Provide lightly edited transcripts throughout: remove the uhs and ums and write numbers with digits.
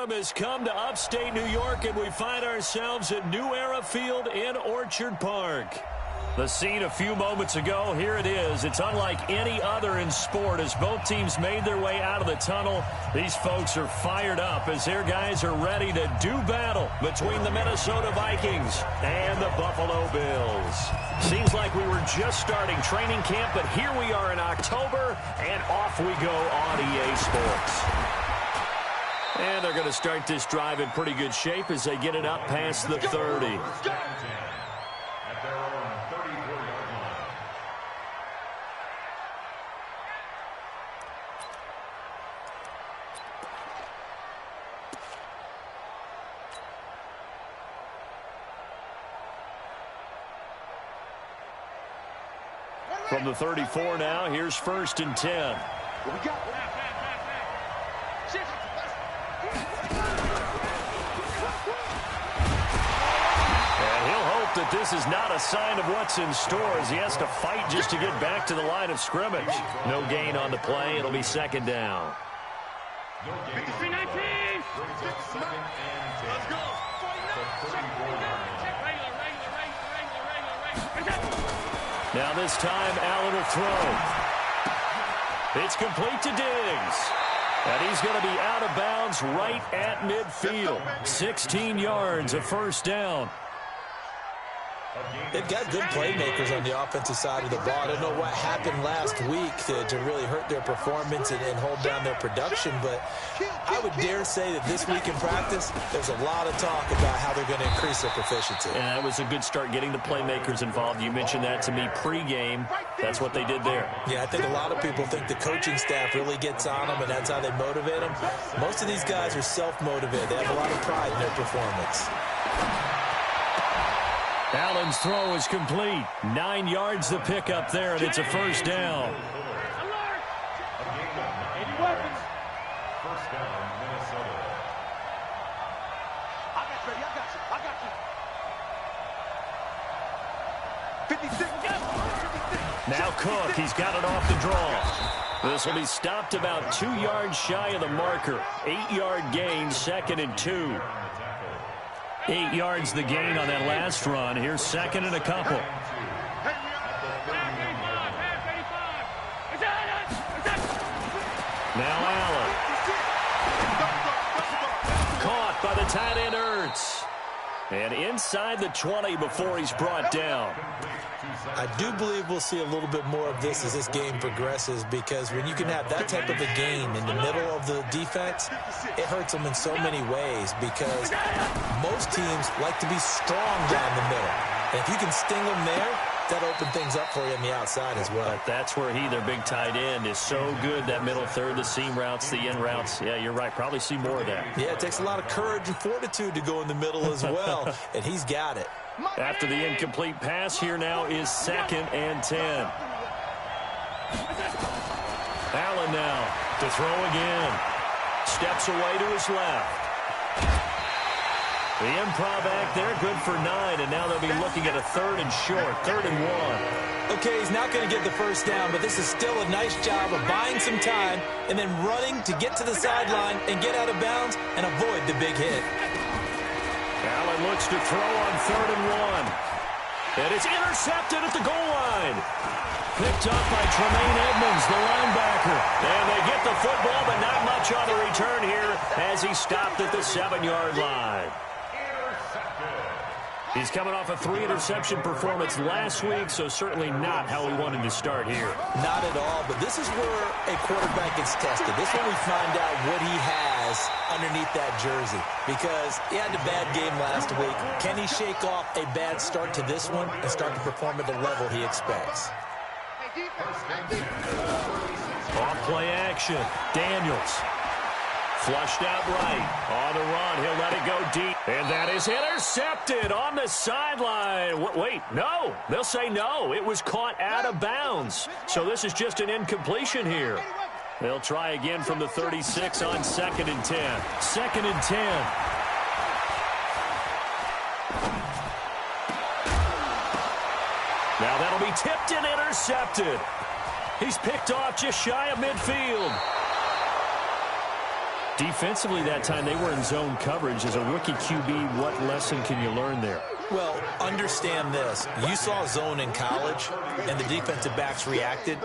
storm has come to upstate New York, and we find ourselves at New Era Field in Orchard Park. The scene a few moments ago, here it is. It's unlike any other in sport as both teams made their way out of the tunnel. These folks are fired up as their guys are ready to do battle between the Minnesota Vikings and the Buffalo Bills. Seems like we were just starting training camp, but here we are in October, and off we go on EA Sports. And they're going to start this drive in pretty good shape as they get it up past the 30. From the 34 now, here's 1st and 10. And he'll hope that this is not a sign of what's in store as he has to fight just to get back to the line of scrimmage. No gain on the play. It'll be 2nd down. Let's go. Now this time, Allen will throw. It's complete to Diggs. And he's going to be out of bounds right at midfield. 16 yards, a 1st down. They've got good playmakers on the offensive side of the ball. I don't know what happened last week to really hurt their performance and hold down their production, but I would dare say that this week in practice, there's a lot of talk about how they're going to increase their proficiency. And that was a good start getting the playmakers involved. You mentioned that to me pregame. That's what they did there. Yeah, I think a lot of people think the coaching staff really gets on them, and that's how they motivate them. Most of these guys are self-motivated. They have a lot of pride in their performance. Allen's throw is complete. 9 yards the pickup there, and it's a 1st down. Now Cook, he's got it off the draw. This will be stopped about 2 yards shy of the marker. 8-yard gain, 2nd and 2. 8 yards the gain on that last run. Here's 2nd and a couple. Now Allen. Caught by the tight end Ertz. And inside the 20 before he's brought down. I do believe we'll see a little bit more of this as this game progresses, because when you can have that type of a game in the middle of the defense, it hurts them in so many ways, because most teams like to be strong down the middle. And if you can sting them there, that'll open things up for you on the outside as well. But that's where their big tight end, is so good. That middle third, the seam routes, the in routes. Yeah, you're right. Probably see more of that. Yeah, it takes a lot of courage and fortitude to go in the middle as well, and he's got it. After the incomplete pass, here now is 2nd and 10. Allen now to throw again. Steps away to his left. The improv act there, good for 9, and now they'll be looking at a 3rd and short, 3rd and 1. Okay, he's not going to get the 1st down, but this is still a nice job of buying some time and then running to get to the sideline and get out of bounds and avoid the big hit. Allen looks to throw on 3rd and 1. And it's intercepted at the goal line. Picked up by Tremaine Edmonds, the linebacker. And they get the football, but not much on the return here as he stopped at the 7-yard line. He's coming off a 3-interception performance last week, so certainly not how we wanted to start here. Not at all, but this is where a quarterback gets tested. This is where we find out what he has underneath that jersey, because he had a bad game last week. Can he shake off a bad start to this one and start to perform at the level he expects? Off play action. Daniels. Flushed out right. On the run. He'll let it go deep. And that is intercepted on the sideline. Wait, no. They'll say no. It was caught out of bounds. So this is just an incompletion here. They'll try again from the 36 on 2nd and 10. 2nd and 10. Now that'll be tipped and intercepted. He's picked off just shy of midfield. Defensively that time, they were in zone coverage. As a rookie QB, what lesson can you learn there? Well, understand this. You saw zone in college, and the defensive backs reacted,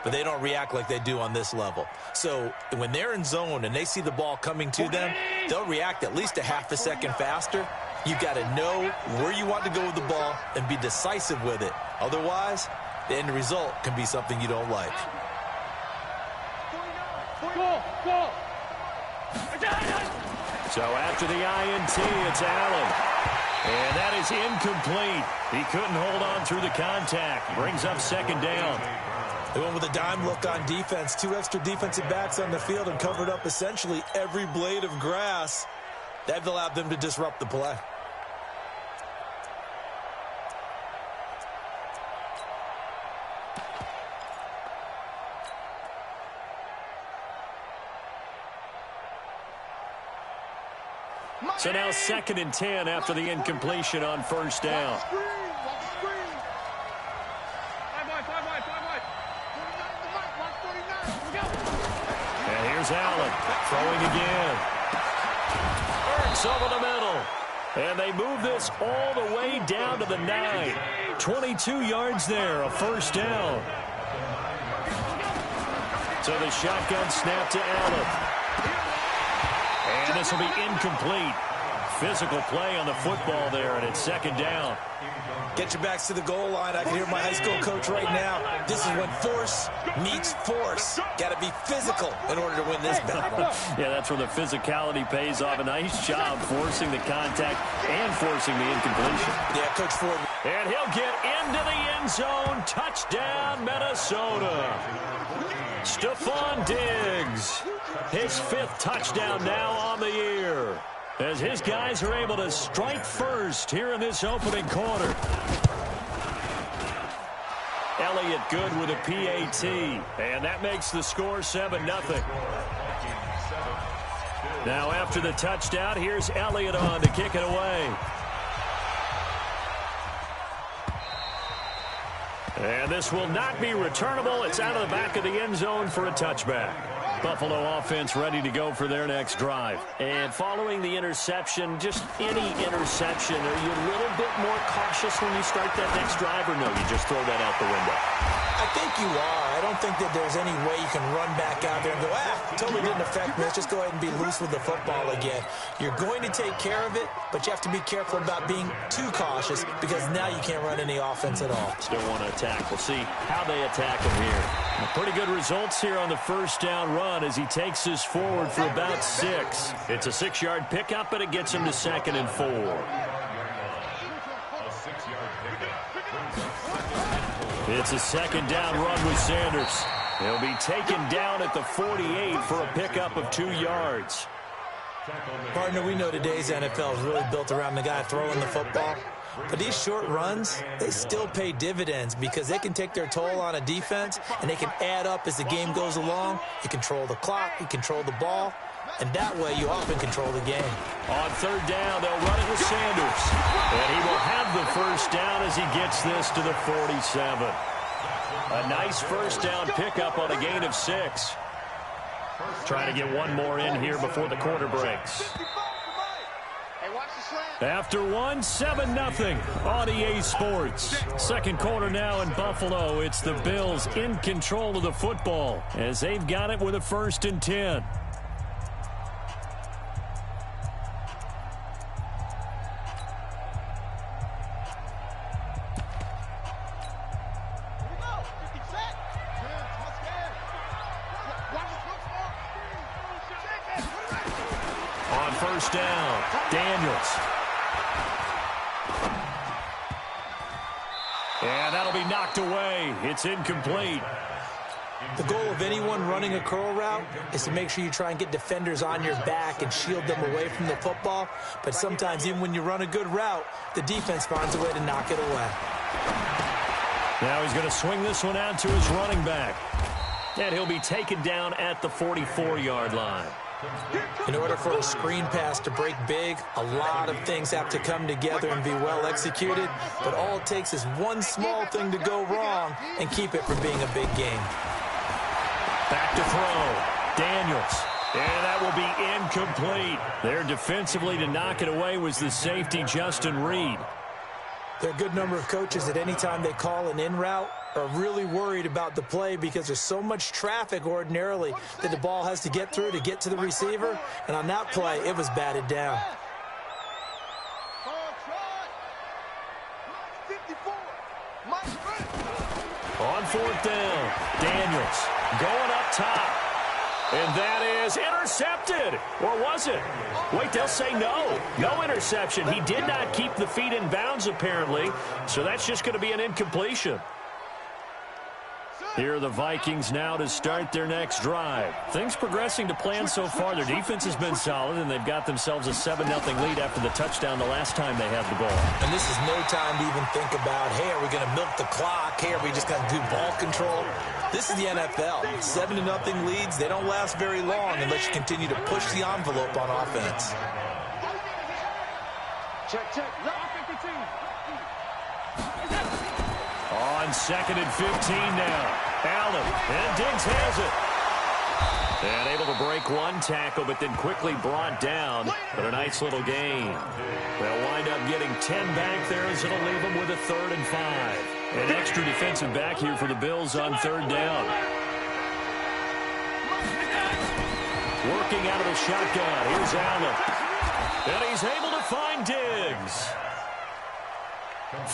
but they don't react like they do on this level. So when they're in zone and they see the ball coming to them, they'll react at least a half a second faster. You've got to know where you want to go with the ball and be decisive with it. Otherwise, the end result can be something you don't like. So after the INT, it's Allen. And that is incomplete. He couldn't hold on through the contact. Brings up second down. They went with a dime look on defense. 2 extra defensive backs on the field and covered up essentially every blade of grass. That allowed them to disrupt the play. So now 2nd and 10 after the incompletion on first down. And here's Allen throwing again. Burks over the middle. And they move this all the way down to the 9. 22 yards there, a first down. So the shotgun snap to Allen. And this will be incomplete. Physical play on the football there, and it's second down. Get your backs to the goal line. I can hear my high school coach right now. This is when force meets force. Got to be physical in order to win this battle. Yeah, that's where the physicality pays off. A nice job forcing the contact and forcing the incompletion. Yeah, Coach Ford. And he'll get into the end zone. Touchdown, Minnesota. Stephon Diggs. His 5th touchdown now on the year, as his guys are able to strike first here in this opening quarter. Elliott good with a PAT, and that makes the score 7-0. Now after the touchdown, here's Elliott on to kick it away. And this will not be returnable. It's out of the back of the end zone for a touchback. Buffalo offense ready to go for their next drive. And following the interception, just any interception, are you a little bit more cautious when you start that next drive, or no, you just throw that out the window? I think you are. I don't think that there's any way you can run back out there and go, totally didn't affect me. Let's just go ahead and be loose with the football again. You're going to take care of it, but you have to be careful about being too cautious, because now you can't run any offense at all. Still want to attack. We'll see how they attack him here. Pretty good results here on the first down run as he takes this forward for about 6. It's a 6-yard pickup, but it gets him to 2nd and 4. It's a 2nd down run with Sanders. He'll be taken down at the 48 for a pickup of 2 yards. Partner, we know today's NFL is really built around the guy throwing the football. But these short runs, they still pay dividends because they can take their toll on a defense, and they can add up as the game goes along. You control the clock, you control the ball, and that way you often control the game. On 3rd down, they'll run it with Sanders. And he will have the first down as he gets this to the 47. A nice first down pickup on a gain of 6. Trying to get one more in here before the quarter breaks. After 7-0 on EA Sports. Second quarter now in Buffalo. It's the Bills in control of the football as they've got it with a 1st and 10. On first down, Daniels. And that'll be knocked away. It's incomplete. The goal of anyone running a curl route is to make sure you try and get defenders on your back and shield them away from the football. But sometimes even when you run a good route, the defense finds a way to knock it away. Now he's going to swing this one out to his running back. And he'll be taken down at the 44-yard line. In order for a screen pass to break big, a lot of things have to come together and be well executed. But all it takes is one small thing to go wrong and keep it from being a big game. Back to throw. Daniels. And that will be incomplete. There defensively to knock it away was the safety, Justin Reed. There are a good number of coaches at any time they call an in route are really worried about the play because there's so much traffic ordinarily that the ball has to get through to get to the receiver. And on that play, it was batted down. On fourth down, Daniels going up top. And that is intercepted. Or was it? Wait, they'll say no. No interception. He did not keep the feet in bounds, apparently. So that's just going to be an incompletion. Here are the Vikings now to start their next drive. Things progressing to plan so far. Their defense has been solid, and they've got themselves a 7-0 lead after the touchdown the last time they had the ball. And this is no time to even think about, hey, are we going to milk the clock? Hey, are we just going to do ball control? This is the NFL. 7-0 leads, they don't last very long unless you continue to push the envelope on offense. Check. On 2nd and 15 now. Allen, and Diggs has it. And able to break one tackle, but then quickly brought down. But a nice little gain. They'll wind up getting 10 back there as it'll leave them with a 3rd and 5. An extra defensive back here for the Bills on 3rd down. Working out of the shotgun. Here's Allen. And he's able to find Diggs.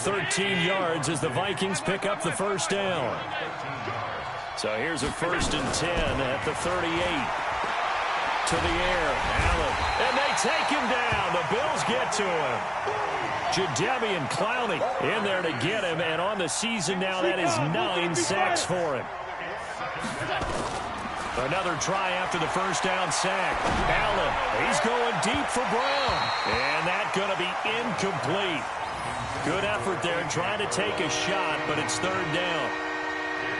13 yards as the Vikings pick up the first down. So here's a 1st and 10 at the 38. To the air, Allen. And they take him down. The Bills get to him. Jadeveon Clowney in there to get him. And on the season now, that is 9 sacks for him. Another try after the first down sack. Allen, he's going deep for Brown. And that's going to be incomplete. Good effort there trying to take a shot, but it's 3rd down.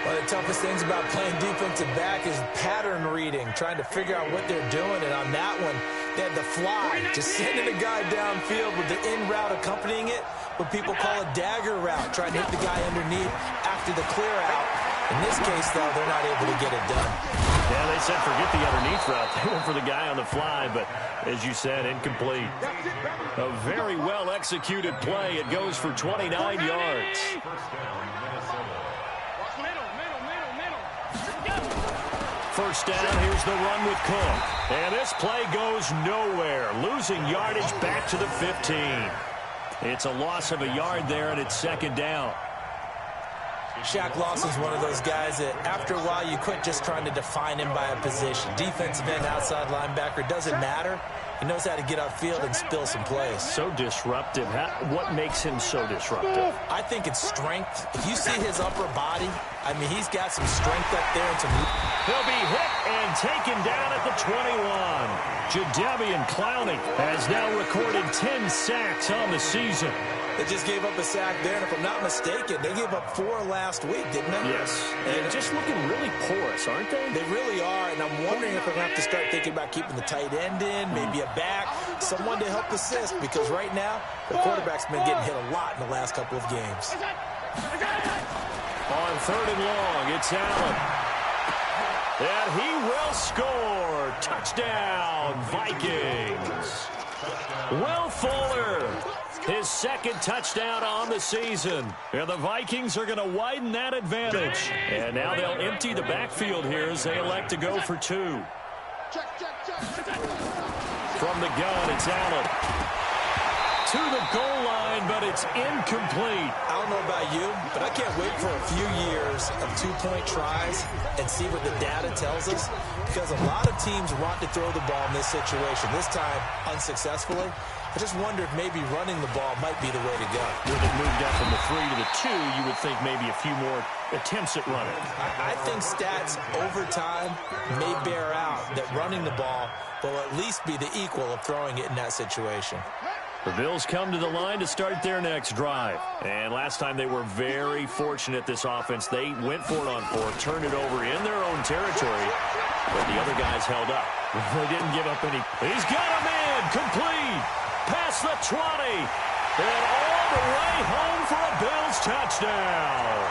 One of the toughest things about playing defensive back is pattern reading, trying to figure out what they're doing. And on that one, they had the fly, just sending a guy downfield with the in route accompanying it, what people call a dagger route, trying to hit the guy underneath after the clear out. In this case, though, they're not able to get it done. Yeah, they said forget the underneath route. They went for the guy on the fly, but as you said, incomplete. A very well-executed play. It goes for 29 yards. First down, here's the run with Cook. And this play goes nowhere. Losing yardage back to the 15. It's a loss of a yard there, and it's 2nd down. Shaq Lawson's one of those guys that after a while you quit just trying to define him by a position. Defensive end, outside linebacker, doesn't matter. He knows how to get upfield and spill some plays. So disruptive. What makes him so disruptive? I think it's strength. If you see his upper body, I mean, he's got some strength up there. And some. He'll be hit and taken down at the 21. Jadeveon Clowney has now recorded 10 sacks on the season. They just gave up a sack there, and if I'm not mistaken, they gave up 4 last week, didn't they? Yes. And just looking really porous, aren't they? They really are, and I'm wondering if we're going to have to start thinking about keeping the tight end in, maybe a back, someone to help assist, because right now, the quarterback's been getting hit a lot in the last couple of games. On 3rd and long, it's Allen. And he will score. Touchdown, Vikings. Will Fuller, his 2nd touchdown on the season. And the Vikings are going to widen that advantage. And now they'll empty the backfield here as they elect to go for 2. From the gun, it's Allen. To the goal line, but it's incomplete. I don't know about you, but I can't wait for a few years of 2-point tries and see what the data tells us, because a lot of teams want to throw the ball in this situation, this time unsuccessfully. I just wonder if maybe running the ball might be the way to go. With it moved up from the 3 to the 2, you would think maybe a few more attempts at running. I think stats over time may bear out that running the ball will at least be the equal of throwing it in that situation. The Bills come to the line to start their next drive. And last time they were very fortunate, this offense. They went for it on 4, turned it over in their own territory, but the other guys held up. They didn't give up any. He's got him in, complete, past the 20, and all the way home for a Bills touchdown.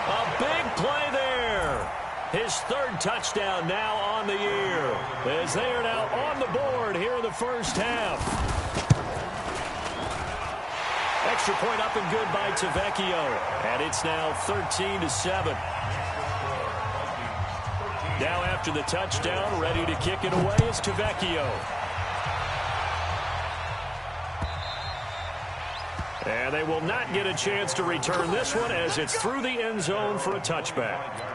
A big play there. His third touchdown now on the year, as they are now on the board here in the first half. Extra point up and good by Tavecchio, and it's now 13-7. Now after the touchdown, ready to kick it away is Tavecchio. And they will not get a chance to return this one as it's through the end zone for a touchback.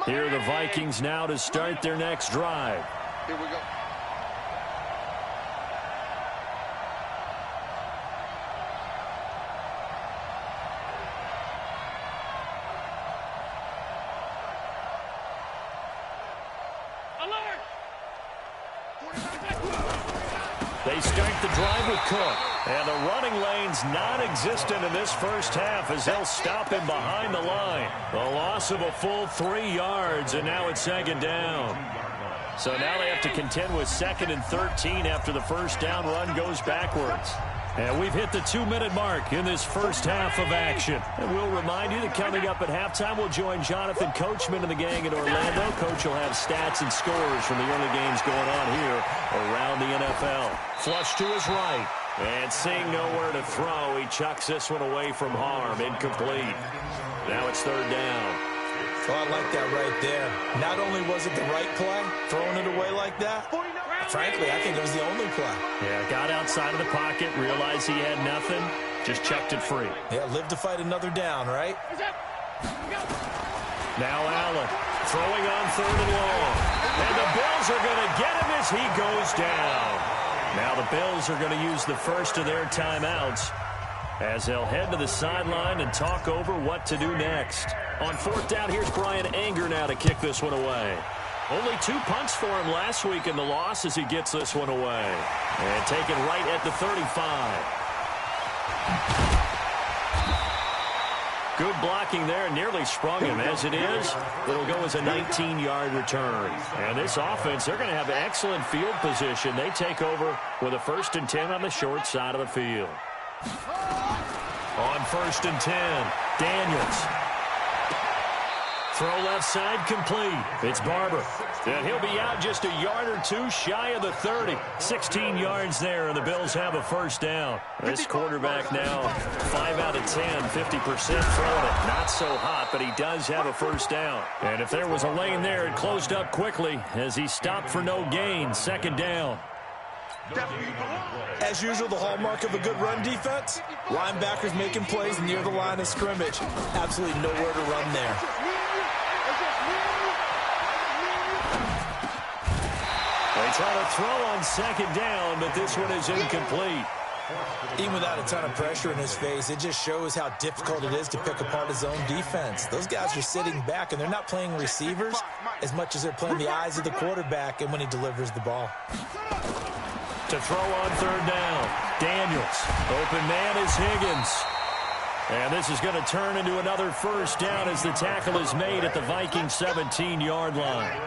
Here are the Vikings now to start their next drive. Here we go. They start the drive with Cook. And the running lane's non-existent in this first half as they'll stop him behind the line. A loss of a full 3 yards, and now it's second down. So now they have to contend with 2nd and 13 after the first down run goes backwards. And we've hit the 2-minute mark in this first half of action. And we'll remind you that coming up at halftime, we'll join Jonathan Coachman and the gang in Orlando. Coach will have stats and scores from the early games going on here around the NFL. Flush to his right. And seeing nowhere to throw, he chucks this one away from harm. Incomplete. Now it's third down. Oh, I like that right there. Not only was it the right play, throwing it away like that, frankly, I think it was the only play. Yeah, got outside of the pocket, realized he had nothing, just chucked it free. Yeah, live to fight another down, right? Now Allen throwing on third and long. And the Bills are going to get him as he goes down. Now the Bills are going to use the first of their timeouts as they'll head to the sideline and talk over what to do next. On fourth down, here's Brian Anger now to kick this one away. Only 2 punts for him last week in the loss as he gets this one away. And taken right at the 35. Good blocking there, nearly sprung him. As it is, it'll go as a 19-yard return. And this offense, they're going to have excellent field position. They take over with a 1st and 10 on the short side of the field. On 1st and 10, Daniels. Throw left side complete. It's Barber. And he'll be out just a yard or two shy of the 30. 16 yards there, and the Bills have a first down. This quarterback now 5 out of 10, 50% throwing it. Not so hot, but he does have a first down. And if there was a lane there, it closed up quickly as he stopped for no gain. Second down. As usual, the hallmark of a good run defense, linebackers making plays near the line of scrimmage. Absolutely nowhere to run there. They try to throw on second down, but this one is incomplete. Even without a ton of pressure in his face, it just shows how difficult it is to pick apart his own defense. Those guys are sitting back, and they're not playing receivers as much as they're playing the eyes of the quarterback and when he delivers the ball. To throw on third down, Daniels. Open man is Higgins. And this is going to turn into another first down as the tackle is made at the Vikings 17-yard line.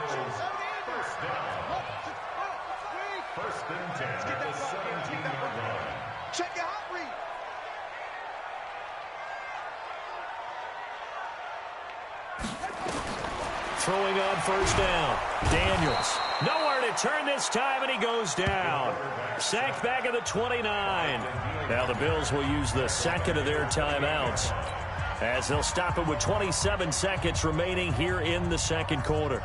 Throwing on first down, Daniels. Nowhere to turn this time, and he goes down. Sacked back at the 29. Now the Bills will use the second of their timeouts as they'll stop it with 27 seconds remaining here in the second quarter.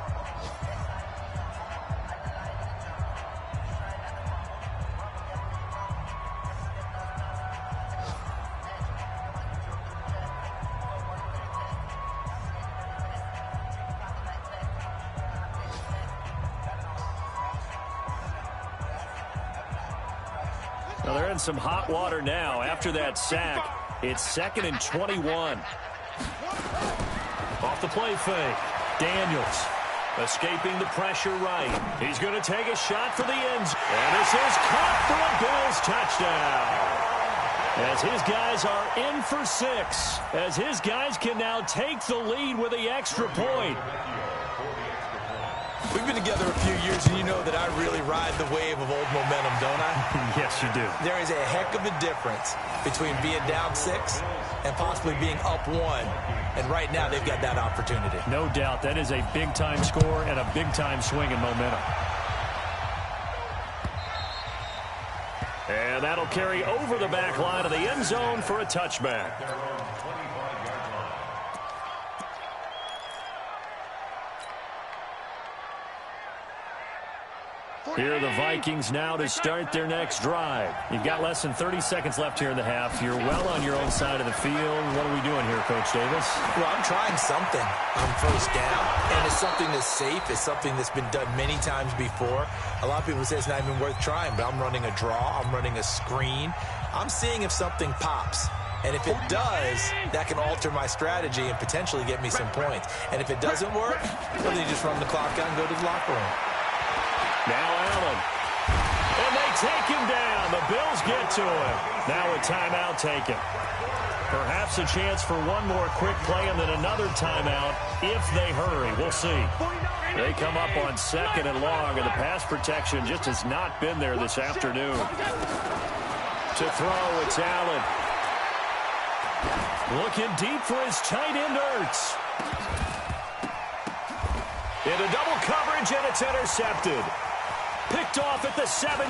Now they're in some hot water now. After that sack, it's 2nd and 21. Off the play fake, Daniels escaping the pressure right. He's going to take a shot for the end zone. And this is caught for a Bills touchdown. As his guys are in for 6. As his guys can now take the lead with the extra point. We've been together a few years, and you know that I really ride the wave of old momentum, don't I? Yes, you do. There is a heck of a difference between being down 6 and possibly being up 1. And right now, they've got that opportunity. No doubt. That is a big-time score and a big-time swing in momentum. And that'll carry over the back line of the end zone for a touchback. Here are the Vikings now to start their next drive. You've got less than 30 seconds left here in the half. You're well on your own side of the field. What are we doing here, Coach Davis? Well, I'm trying something on first down. And it's something that's safe. It's something that's been done many times before. A lot of people say it's not even worth trying, but I'm running a draw. I'm running a screen. I'm seeing if something pops. And if it does, that can alter my strategy and potentially get me some points. And if it doesn't work, well, then you just run the clock out and go to the locker room. Now Allen. And they take him down. The Bills get to him. Now a timeout taken. Perhaps a chance for one more quick play and then another timeout if they hurry. We'll see. They come up on 2nd and long, and the pass protection just has not been there this afternoon. To throw, it's Allen. Looking deep for his tight end, Ertz. Into double coverage, and it's intercepted. Picked off at the 17.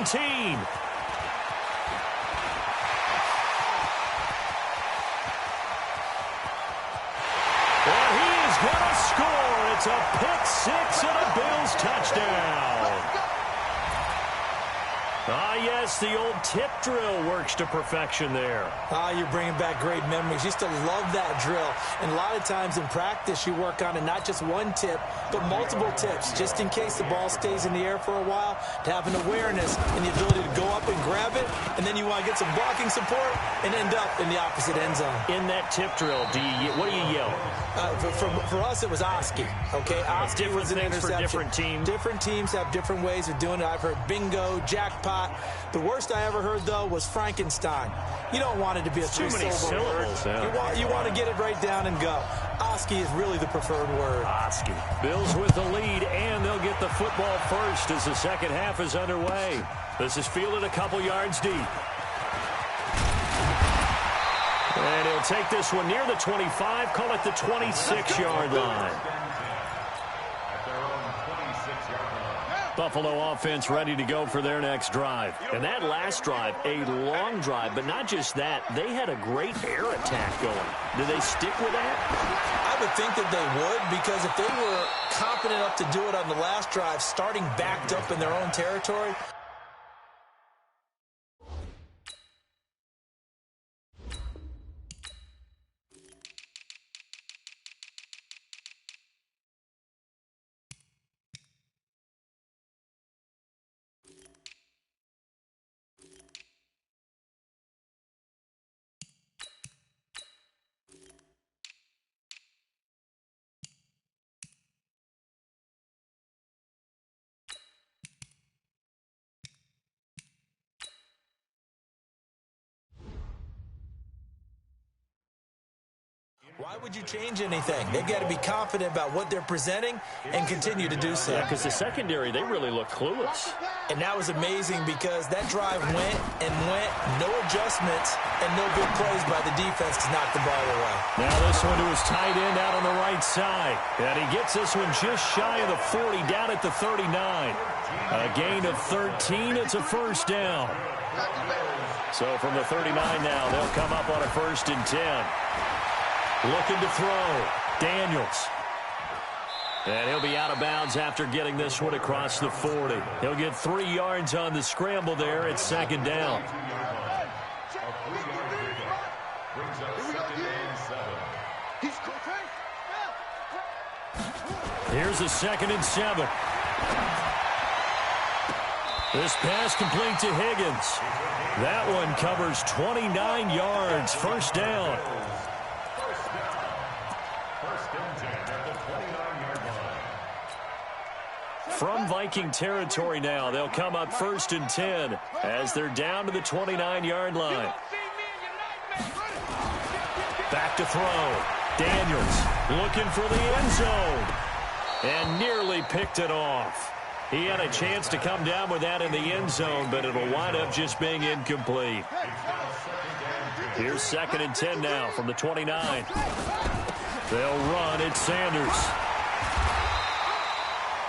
And he is going to score. It's a pick 6 and a Bills touchdown. Ah, yes, the old tip drill works to perfection there. You're bringing back great memories. Used to love that drill. And a lot of times in practice, you work on it, not just one tip, but multiple tips, just in case the ball stays in the air for a while, to have an awareness and the ability to go up and grab it, and then you want to get some blocking support and end up in the opposite end zone. In that tip drill, what do you yell? For us, it was Oski. Okay, Oski different was an things interception. for different teams. Different teams have different ways of doing it. I've heard bingo, jackpot. The worst I ever heard, though, was Frankenstein. You don't want it to be a too many syllables. Yeah. You want to get it right down and go. Oski is really the preferred word. Oski. Bills with the lead, and they'll get the football first as the second half is underway. This is fielded a couple yards deep. And he'll take this one near the 25, call it the 26-yard line. Buffalo offense ready to go for their next drive. And that last drive, a long drive, but not just that. They had a great air attack going. Do they stick with that? I would think that they would, because if they were confident enough to do it on the last drive, starting backed up in their own territory, why would you change anything? They've got to be confident about what they're presenting and continue to do so. Yeah, because the secondary, they really look clueless. And that was amazing because that drive went and went, no adjustments, and no big plays by the defense to knock the ball away. Now this one to his tight end out on the right side. And he gets this one just shy of the 40, down at the 39. A gain of 13, it's a first down. So from the 39 now, they'll come up on a 1st and 10. Looking to throw. Daniels. And he'll be out of bounds after getting this one across the 40. He'll get 3 yards on the scramble there. It's 2nd down. Here's a 2nd and 7. This pass complete to Higgins. That one covers 29 yards. First down. From Viking territory now, they'll come up 1st and 10 as they're down to the 29-yard line. Back to throw. Daniels looking for the end zone. And nearly picked it off. He had a chance to come down with that in the end zone, but it'll wind up just being incomplete. Here's 2nd and 10 now from the 29. They'll run. It's Sanders.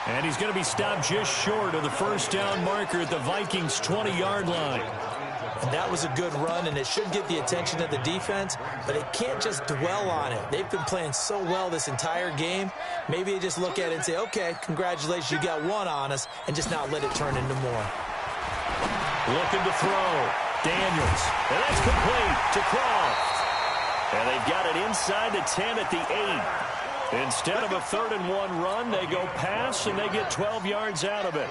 And he's going to be stopped just short of the first down marker at the Vikings' 20-yard line. And that was a good run, and it should get the attention of the defense, but they can't just dwell on it. They've been playing so well this entire game. Maybe they just look at it and say, okay, congratulations, you got one on us, and just not let it turn into more. Looking to throw. Daniels. And that's complete to Croft. And they've got it inside the 10 at the 8. Instead of a 3rd and 1 run, they go pass, and they get 12 yards out of it.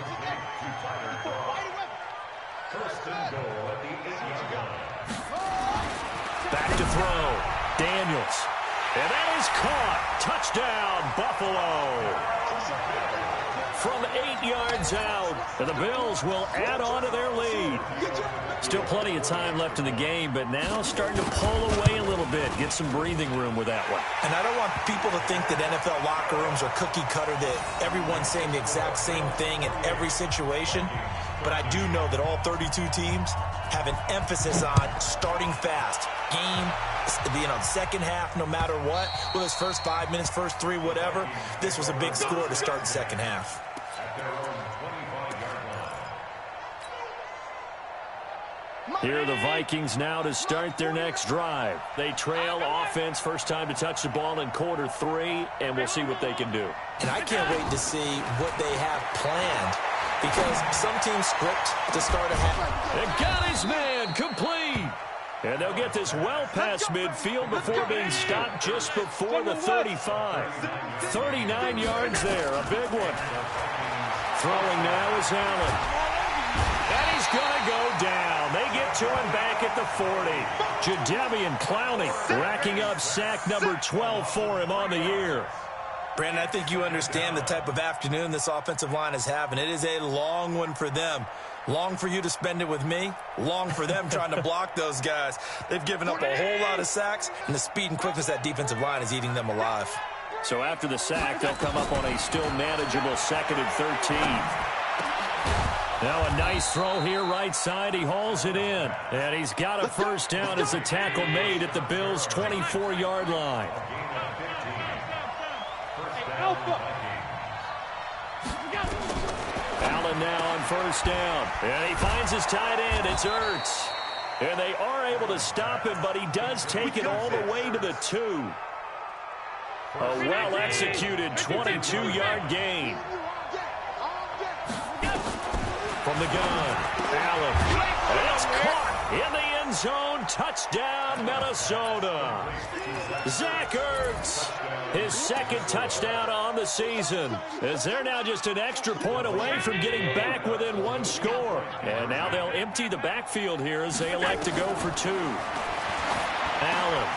Back to throw. Daniels. And that is caught. Touchdown, Buffalo. From 8 yards out, and the Bills will add on to their lead. Still plenty of time left in the game, but now starting to pull away a little bit. Get some breathing room with that one. And I don't want people to think that NFL locker rooms are cookie cutter, that everyone's saying the exact same thing in every situation. But I do know that all 32 teams have an emphasis on starting fast. Game, second half, no matter what. Whether it's first 5 minutes, first 3, whatever. This was a big score to start the second half. Here are the Vikings now to start their next drive. They trail offense, first time to touch the ball in quarter 3, and we'll see what they can do. And I can't wait to see what they have planned, because some teams script to start a half. And got his man complete. And they'll get this well past midfield before being stopped just before the 35. 39 yards there, a big one. Throwing now is Allen. And he's going to go down. They get to him back at the 40. Jadeveon Clowney racking up sack number 12 for him on the year. Brandon, I think you understand the type of afternoon this offensive line is having. It is a long one for them. Long for you to spend it with me. Long for them trying to block those guys. They've given up a whole lot of sacks, and the speed and quickness of that defensive line is eating them alive. So after the sack, they'll come up on a still manageable 2nd and 13. Now a nice throw here right side. He hauls it in. And he's got a first down as the tackle made at the Bills' 24-yard line. Allen now on first down. And he finds his tight end. It's Ertz. And they are able to stop him, but he does take it all the way to the 2. A well-executed 22-yard gain. From the gun, Allen. And it's caught in the end zone. Touchdown, Minnesota. Zach Ertz, his 2nd touchdown on the season, as they're now just an extra point away from getting back within 1 score. And now they'll empty the backfield here as they elect to go for 2. Allen.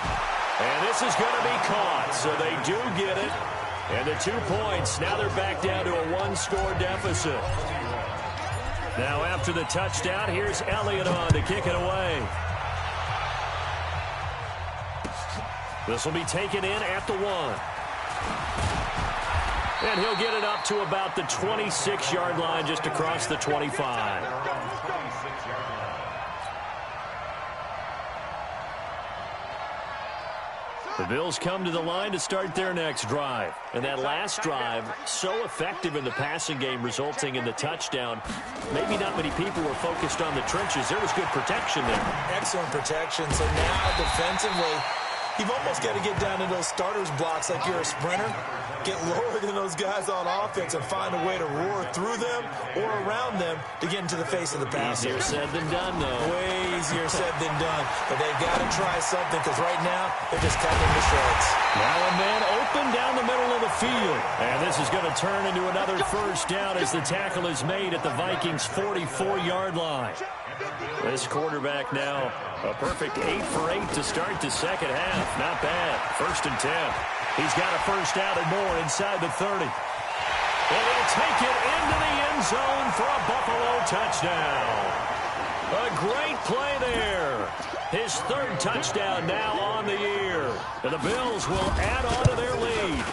And this is going to be caught, so they do get it. And the 2 points, now they're back down to a 1-score deficit. Now after the touchdown, here's Elliott on to kick it away. This will be taken in at the 1. And he'll get it up to about the 26-yard line, just across the 25. The Bills come to the line to start their next drive. And that last drive, so effective in the passing game, resulting in the touchdown. Maybe not many people were focused on the trenches. There was good protection there. Excellent protection. So now defensively, you've almost got to get down to those starters blocks like you're a sprinter. Get lower than those guys on offense and find a way to roar through them or around them to get into the face of the passer. Easier said than done, though. Way easier said than done. But they've got to try something, because right now they're just cutting them to shreds. Now a man open down the middle of the field. And this is going to turn into another first down as the tackle is made at the Vikings' 44-yard line. This quarterback now a perfect 8 for 8 to start the second half. Not bad. 1st and 10. He's got a first down and more inside the 30. And he'll take it into the end zone for a Buffalo touchdown. A great play there. His 3rd touchdown now on the year. And the Bills will add on to their lead.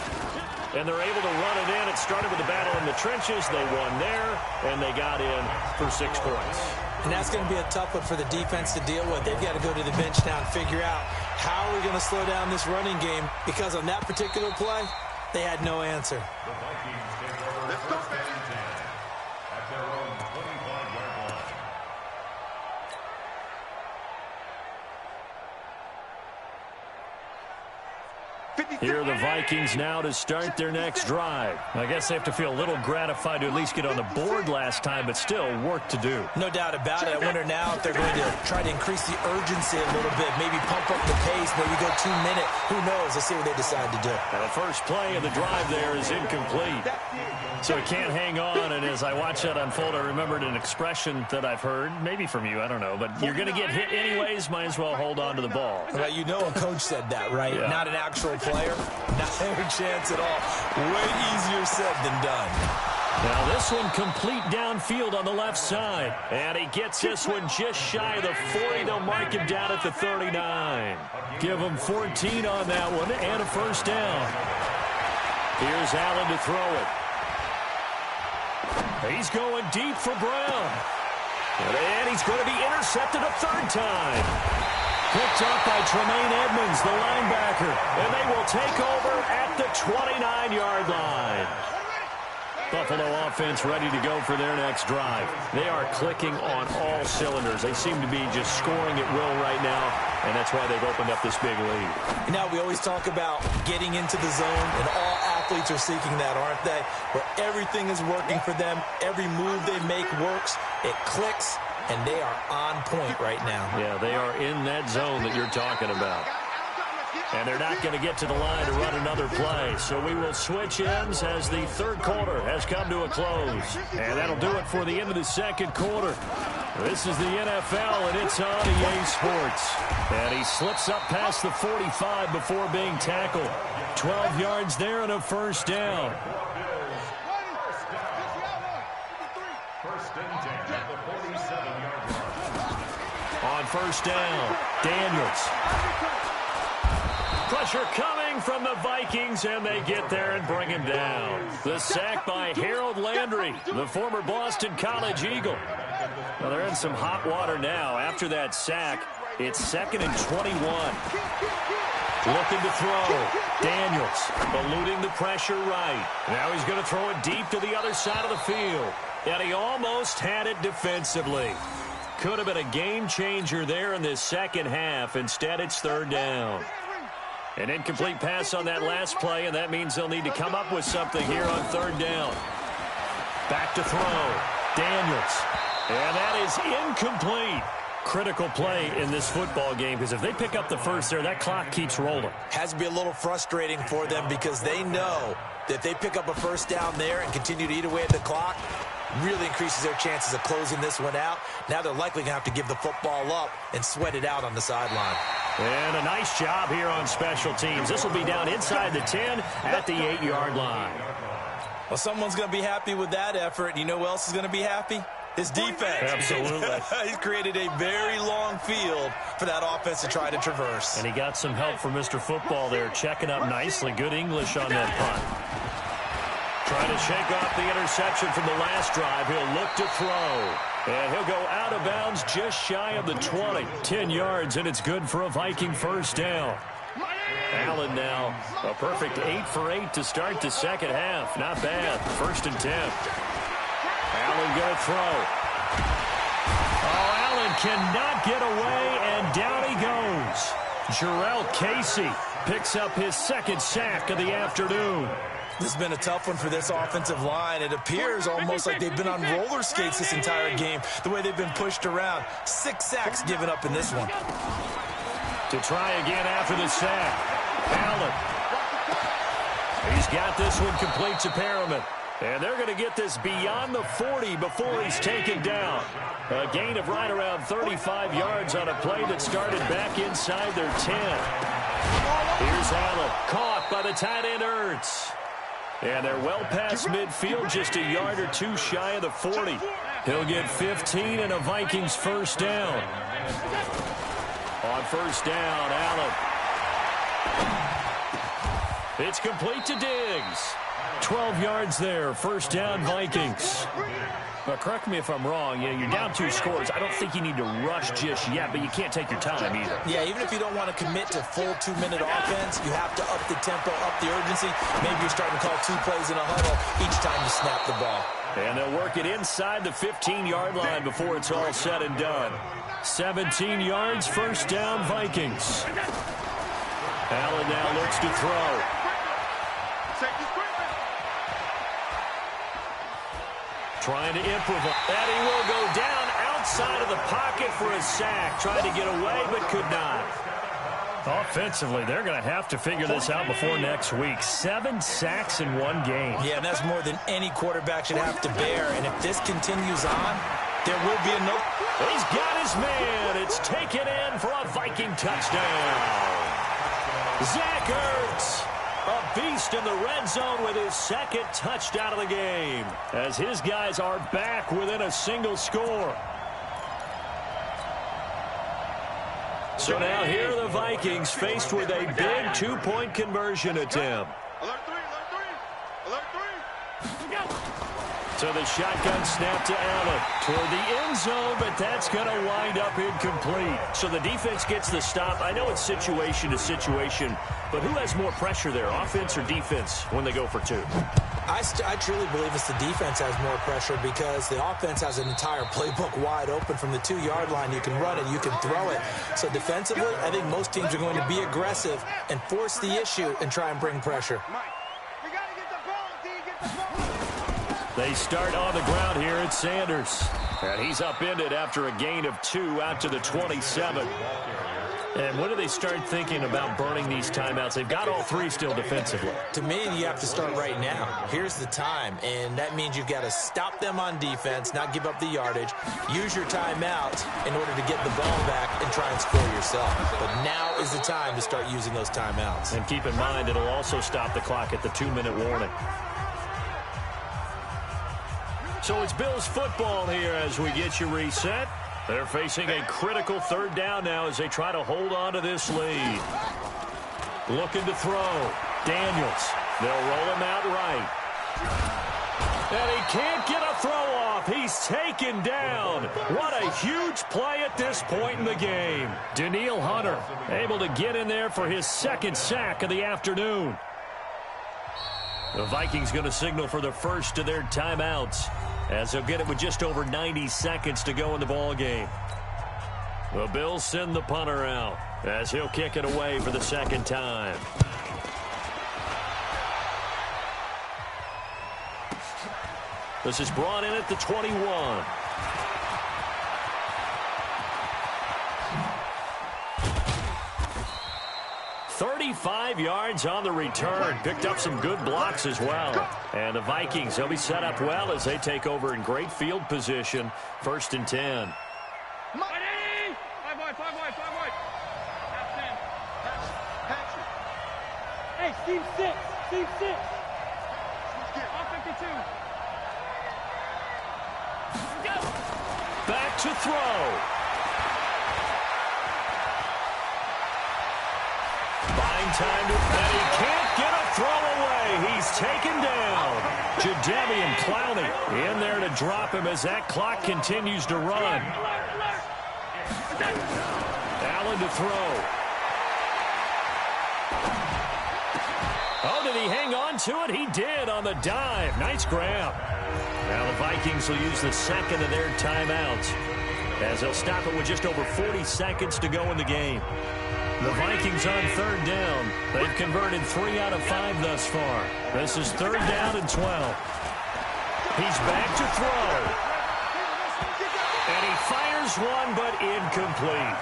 and they're able to run it in. It started with the battle in the trenches. They won there, and they got in for 6 points. And that's going to be a tough one for the defense to deal with. They've got to go to the bench now and figure out how are we going to slow down this running game, because on that particular play, they had no answer. Let's go, man. At their own 25-yard line. Here are the Vikings now to start their next drive. I guess they have to feel a little gratified to at least get on the board last time, but still work to do. No doubt about it. I wonder now if they're going to try to increase the urgency a little bit, maybe pump up the pace, maybe go 2 minute. Who knows? Let's see what they decide to do. Now, the first play of the drive there is incomplete. So it can't hang on, and as I watch that unfold, I remembered an expression that I've heard, maybe from you, I don't know, but you're going to get hit anyways, might as well hold on to the ball. Well, you know a coach said that, right? Yeah. Not an actual player. Not a chance at all. Way easier said than done. Now this one complete downfield on the left side. And he gets this one just shy of the 40. They'll mark him down at the 39. Give him 14 on that one and a first down. Here's Allen to throw it. He's going deep for Brown. And he's going to be intercepted a third time. Picked up by Tremaine Edmonds, the linebacker. And they will take over at the 29-yard line. Buffalo offense ready to go for their next drive. They are clicking on all cylinders. They seem to be just scoring at will right now, and that's why they've opened up this big lead. Now, we always talk about getting into the zone, and all athletes are seeking that, aren't they? Where everything is working for them. Every move they make works. It clicks, and they are on point right now. Yeah, they are in that zone that you're talking about. And they're not going to get to the line to run another play. So we will switch ends as the third quarter has come to a close. And that'll do it for the end of the second quarter. This is the NFL, and it's on EA Sports. And he slips up past the 45 before being tackled. 12 yards there and a first down. On first down, Daniels. Pressure coming from the Vikings, and they get there and bring him down. The sack by Harold Landry, the former Boston College Eagle. Well, they're in some hot water now. After that sack, it's 2nd and 21. Looking to throw. Daniels eluding the pressure right. Now he's going to throw it deep to the other side of the field. And he almost had it defensively. Could have been a game changer there in this second half. Instead, it's third down. An incomplete pass on that last play, and that means they'll need to come up with something here on third down. Back to throw. Daniels. And that is incomplete. Critical play in this football game, because if they pick up the first there, that clock keeps rolling. Has to be a little frustrating for them, because they know that if they pick up a first down there and continue to eat away at the clock, really increases their chances of closing this one out. Now they're likely going to have to give the football up and sweat it out on the sideline. And a nice job here on special teams. This will be down inside the 10 at the 8-yard line. Well, someone's going to be happy with that effort. And you know who else is going to be happy? His defense. Absolutely. He's created a very long field for that offense to try to traverse. And he got some help from Mr. Football there, checking up nicely. Good English on that punt. Trying to shake off the interception from the last drive. He'll look to throw. And he'll go out of bounds just shy of the 20. 10 yards, and it's good for a Viking first down. Allen now a perfect 8 for 8 to start the second half. Not bad. 1st and 10. Allen going to throw. Oh, Allen cannot get away, and down he goes. Jarrell Casey picks up his 2nd sack of the afternoon. This has been a tough one for this offensive line. It appears almost like they've been on roller skates this entire game, the way they've been pushed around. 6 sacks given up in this one. To try again after the sack. Allen. He's got this one complete to Perriman. And they're going to get this beyond the 40 before he's taken down. A gain of right around 35 yards on a play that started back inside their 10. Here's Allen, caught by the tight end Ertz. And they're well past midfield, just a yard or two shy of the 40. He'll get 15 and a Vikings first down. On first down, Allen. It's complete to Diggs. 12 yards there. First down, Vikings. But correct me if I'm wrong. You know, you're down 2 scores. I don't think you need to rush just yet, but you can't take your time either. Yeah, even if you don't want to commit to full 2-minute offense, you have to up the tempo, up the urgency. Maybe you're starting to call 2 plays in a huddle each time you snap the ball. And they'll work it inside the 15-yard line before it's all said and done. 17 yards, first down, Vikings. Allen now looks to throw. Trying to improvise. And he will go down outside of the pocket for a sack. Trying to get away, but could not. Offensively, they're going to have to figure this out before next week. 7 sacks in 1 game. Yeah, and that's more than any quarterback should have to bear. And if this continues on, there will be a no. He's got his man. It's taken in for a Viking touchdown. Zach Ertz, a beast in the red zone with his 2nd touchdown of the game, as his guys are back within a single score. So now here are the Vikings faced with a big 2-point conversion attempt. Alert 3, alert 3, alert 3. So the shotgun snap to Allen toward the end zone, but that's going to wind up incomplete. So the defense gets the stop. I know it's situation to situation, but who has more pressure there, offense or defense, when they go for 2? I truly believe it's the defense has more pressure because the offense has an entire playbook wide open from the 2-yard line. You can run it, you can throw it. So defensively, I think most teams are going to be aggressive and force the issue and try and bring pressure. They start on the ground here at Sanders. And he's upended after a gain of 2 out to the 27. And when do they start thinking about burning these timeouts? They've got all 3 still defensively. To me, you have to start right now. Here's the time, and that means you've got to stop them on defense, not give up the yardage, use your timeout in order to get the ball back and try and score yourself. But now is the time to start using those timeouts. And keep in mind, it'll also stop the clock at the 2-minute warning. So it's Bills football here as we get you reset. They're facing a critical 3rd down now as they try to hold on to this lead. Looking to throw. Daniels. They'll roll him out right. And he can't get a throw off. He's taken down. What a huge play at this point in the game. Danielle Hunter able to get in there for his 2nd sack of the afternoon. The Vikings going to signal for the first of their timeouts, as they'll get it with just over 90 seconds to go in the ball game. The Bills send the punter out as he'll kick it away for the 2nd time. This is brought in at the 21. 35 yards on the return. Picked up some good blocks as well. And the Vikings, they'll be set up well as they take over in great field position. 1st and 10. Hey, Steve 6. Steve 6. All 52. Back to throw. Buying time to, and he can't get a throw away. He's taken down. Jadeveon Clowney in there to drop him as that clock continues to run. Allen to throw. Oh, did he hang on to it? He did on the dive. Nice grab. Now the Vikings will use the 2nd of their timeouts as they'll stop it with just over 40 seconds to go in the game. The Vikings on 3rd down. They've converted 3 out of 5 thus far. This is 3rd down and 12. He's back to throw. And he fires one, but incomplete.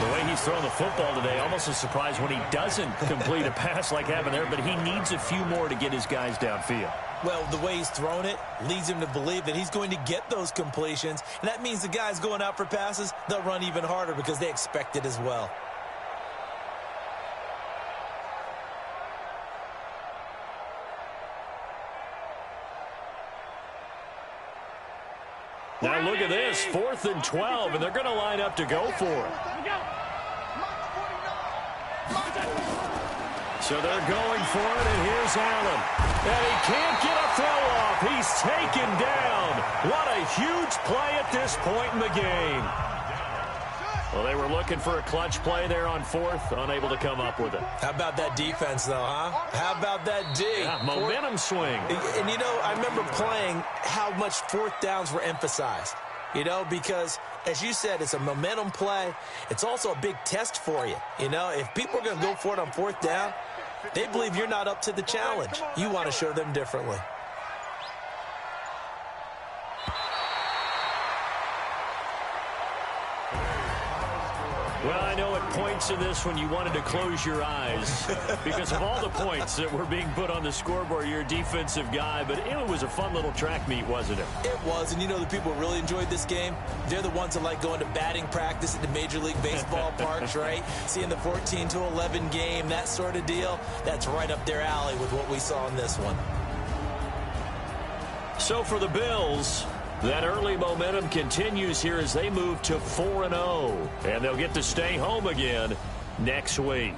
The way he's thrown the football today, almost a surprise when he doesn't complete a pass like having there, but he needs a few more to get his guys downfield. Well, the way he's thrown it leads him to believe that he's going to get those completions, and that means the guys going out for passes, they'll run even harder because they expect it as well. Now look at this, 4th and 12, and they're going to line up to go for it. So they're going for it, and here's Allen. And he can't get a throw off. He's taken down. What a huge play at this point in the game. Well, they were looking for a clutch play there on fourth, unable to come up with it. How about that defense, though, huh? How about that D? Yeah, momentum swing. And, you know, I remember playing how much fourth downs were emphasized, you know, because, as you said, it's a momentum play. It's also a big test for you. You know, if people are going to go for it on fourth down, they believe you're not up to the challenge. You want to show them differently. Well, I know at points in this when you wanted to close your eyes because of all the points that were being put on the scoreboard. You're a defensive guy, but it was a fun little track meet, wasn't it? It was, and you know the people who really enjoyed this game? They're the ones that like going to batting practice at the Major League Baseball parks, right? Seeing the 14-11 game, that sort of deal. That's right up their alley with what we saw in this one. So for the Bills, that early momentum continues here as they move to 4-0. And they'll get to stay home again next week.